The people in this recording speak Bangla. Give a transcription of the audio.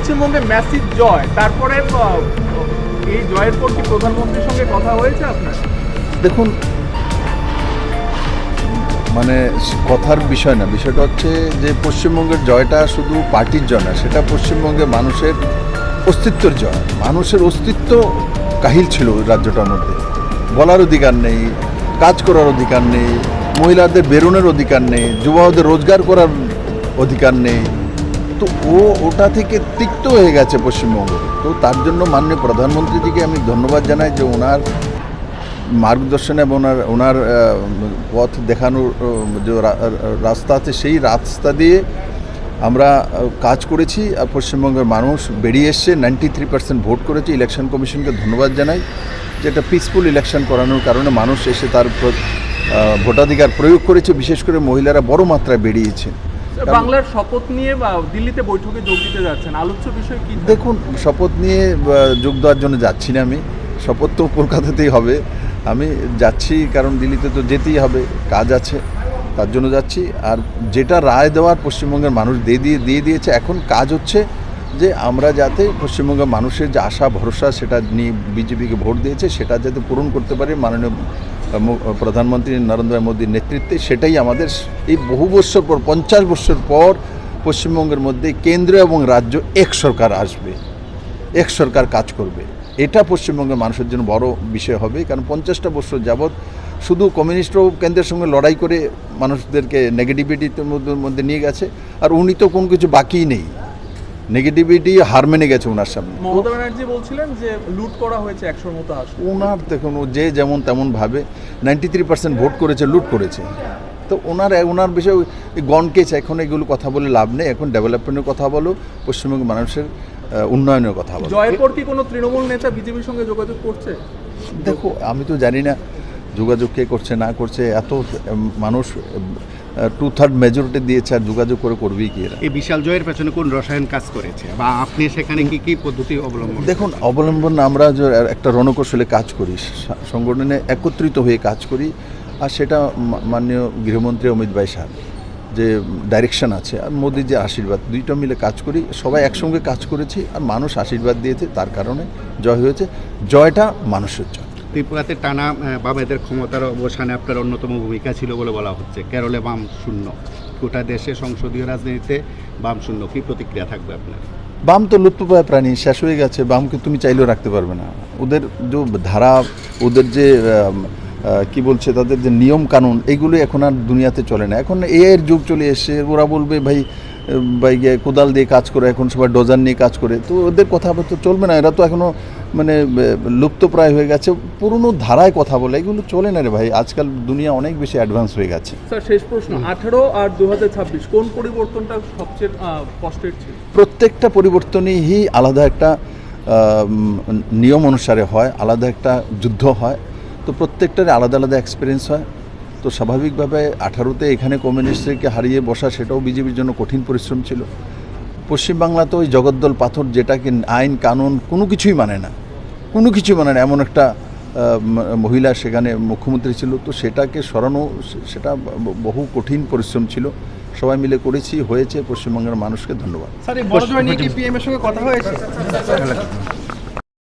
পশ্চিমবঙ্গে ম্যাসিভ জয়, তারপরে এই জয়ের পর কি প্রধানমন্ত্রীর সঙ্গে কথা হয়েছে আপনার? দেখুন, মানে কথার বিষয় না, বিষয়টা হচ্ছে যে পশ্চিমবঙ্গের জয়টা শুধু পার্টির জয় না, সেটা পশ্চিমবঙ্গের মানুষের অস্তিত্বের জয়। মানুষের অস্তিত্ব কাহিল ছিল ওই রাজ্যটার মধ্যে। বলার অধিকার নেই, কাজ করার অধিকার নেই, মহিলাদের বেরোনোর অধিকার নেই, যুবকদের রোজগার করার অধিকার নেই। তো ওটা থেকে তিক্ত হয়ে গেছে পশ্চিমবঙ্গ। তো তার জন্য মাননীয় প্রধানমন্ত্রীজিকে আমি ধন্যবাদ জানাই যে ওনার মার্গদর্শন এবং ওনার পথ দেখানোর যে রাস্তা আছে, সেই রাস্তা দিয়ে আমরা কাজ করেছি। আর পশ্চিমবঙ্গের মানুষ বেরিয়ে এসছে, 93% ভোট করেছে। ইলেকশন কমিশনকে ধন্যবাদ জানাই যে একটা পিসফুল ইলেকশন করানোর কারণে মানুষ এসে তার ভোটাধিকার প্রয়োগ করেছে। বিশেষ করে মহিলারা বড় মাত্রায় বেরিয়েছে। বাংলার শপথ নিয়ে দিল্লিতে বৈঠকে যোগ দিতে যাচ্ছেন, আলোচ্য বিষয় কি? দেখুন, শপথ নিয়ে যোগ দেওয়ার জন্য যাচ্ছি না আমি। শপথ তো কলকাতাতেই হবে। আমি যাচ্ছি কারণ দিল্লিতে তো যেতেই হবে, কাজ আছে, তার জন্য যাচ্ছি। আর যেটা রায় দেওয়ার পশ্চিমবঙ্গের মানুষ দিয়ে দিয়েছে, এখন কাজ হচ্ছে যে আমরা যাতে পশ্চিমবঙ্গের মানুষের যে আশা ভরসা সেটা নিয়ে বিজেপিকে ভোট দিয়েছে, সেটা যাতে পূরণ করতে পারে মাননীয় প্রধানমন্ত্রী নরেন্দ্র মোদীর নেতৃত্বে। সেটাই আমাদের এই বহু বছর পর, 50 বছর পর পশ্চিমবঙ্গের মধ্যে কেন্দ্র এবং রাজ্য এক সরকার আসবে, এক সরকার কাজ করবে। এটা পশ্চিমবঙ্গের মানুষের জন্য বড় বিষয় হবে। কারণ 50টা বছর যাবৎ শুধু কমিউনিস্টরাও কেন্দ্রের সঙ্গে লড়াই করে মানুষদেরকে নেগেটিভিটির মধ্যে নিয়ে গেছে। আর উনি তো কোনো কিছু বাকিই নেই, নেগেটিভিটি হার মেনে গেছে ওনার সামনে। মমতা ব্যানার্জি বলছিলেন যে লুট করা হয়েছে 100 মতো আসন। ওনার দেখুন, ও যে যেমন তেমন ভাবে 93% ভোট করেছে, লুট করেছে। তো ওনার বিষয়ে গণকেছ, এখন এগুলো কথা বলে লাভ নেই। এখন ডেভেলপমেন্টের কথা বলো, পশ্চিমবঙ্গের মানুষের উন্নয়নের কথা বলো। জয়ের পর কি কোনো তৃণমূল নেতা বিজেপির সঙ্গে যোগাযোগ করছে? দেখো, আমি তো জানি না যোগাযোগ কে করছে না করছে। এত মানুষ 2/3 মেজরিটি দিয়েছে, আর যোগাযোগ করবেই কি এরা? এই বিশাল জয়ের পেছনে কোন রসায়ন কাজ করেছে বা আপনি সেখানে কি পদ্ধতি অবলম্বন? দেখুন, আমরা যে একটা রণকৌশলে কাজ করি, সংগঠনে একত্রিত হয়ে কাজ করি। আর সেটা মাননীয় গৃহমন্ত্রী অমিত ভাই সাহেব যে ডাইরেকশন আছে, আর মোদির যে আশীর্বাদ, দুইটা মিলে কাজ করি। সবাই একসঙ্গে কাজ করেছি, আর মানুষ আশীর্বাদ দিয়েছে, তার কারণে জয় হয়েছে। জয়টা মানুষের জয়। ত্রিপুরাতে টানা বামেদের ক্ষমতার অবসানে আপনার অন্যতম ভূমিকা ছিল বলে বলা হচ্ছে। কেরলে বাম শূন্য, গোটা দেশে সংসদীয় রাজনীতিতে বাম শূন্য। কী প্রতিক্রিয়া থাকবে আপনার? বাম তো লুপ্তপ্রায় প্রাণী, শেষ হয়ে গেছে। বামকে তুমি চাইলেও রাখতে পারবে না। ওদের যে ধারা, ওদের যে কি বলছে, তাদের যে নিয়ম কানুন, এইগুলো এখন আর দুনিয়াতে চলে না। এখন এর যুগ চলে এসে ওরা বলবে ভাই গিয়ে কোদাল দিয়ে কাজ করে, এখন সবাই ডোজার নিয়ে কাজ করে। তো ওদের কথা তো চলবে না। এরা তো এখনও মানে লুপ্তপ্রায় হয়ে গেছে, পুরনো ধারায় কথা বলে, এগুলো চলে না রে ভাই। আজকাল দুনিয়া অনেক বেশি অ্যাডভান্স হয়ে গেছে। স্যার, শেষ প্রশ্ন, 18 আর 2026 কোন পরিবর্তনটা সবচেয়ে কষ্টের ছিল? প্রত্যেকটা পরিবর্তনই আলাদা একটা নিয়ম অনুসারে হয়, আলাদা একটা যুদ্ধ হয়। তো প্রত্যেকটার আলাদা আলাদা এক্সপিরিয়েন্স হয়। তো স্বাভাবিকভাবে 18তে এখানে কমিউনিস্টকে হারিয়ে বসা, সেটাও বিজেপির জন্য কঠিন পরিশ্রম ছিল। পশ্চিমবাংলাতে ওই জগদ্দল পাথর, যেটাকে আইন কানুন কোনো কিছুই মানে না, এমন একটা মহিলা সেখানে মুখ্যমন্ত্রী ছিল। তো সেটাকে সরানো, সেটা বহু কঠিন পরিশ্রম ছিল। সবাই মিলে করেছি, হয়েছে। পশ্চিমবঙ্গের মানুষকে ধন্যবাদ। স্যার, এই বড় জয় নিয়ে কি পিএম এর সঙ্গে কথা হয়েছে?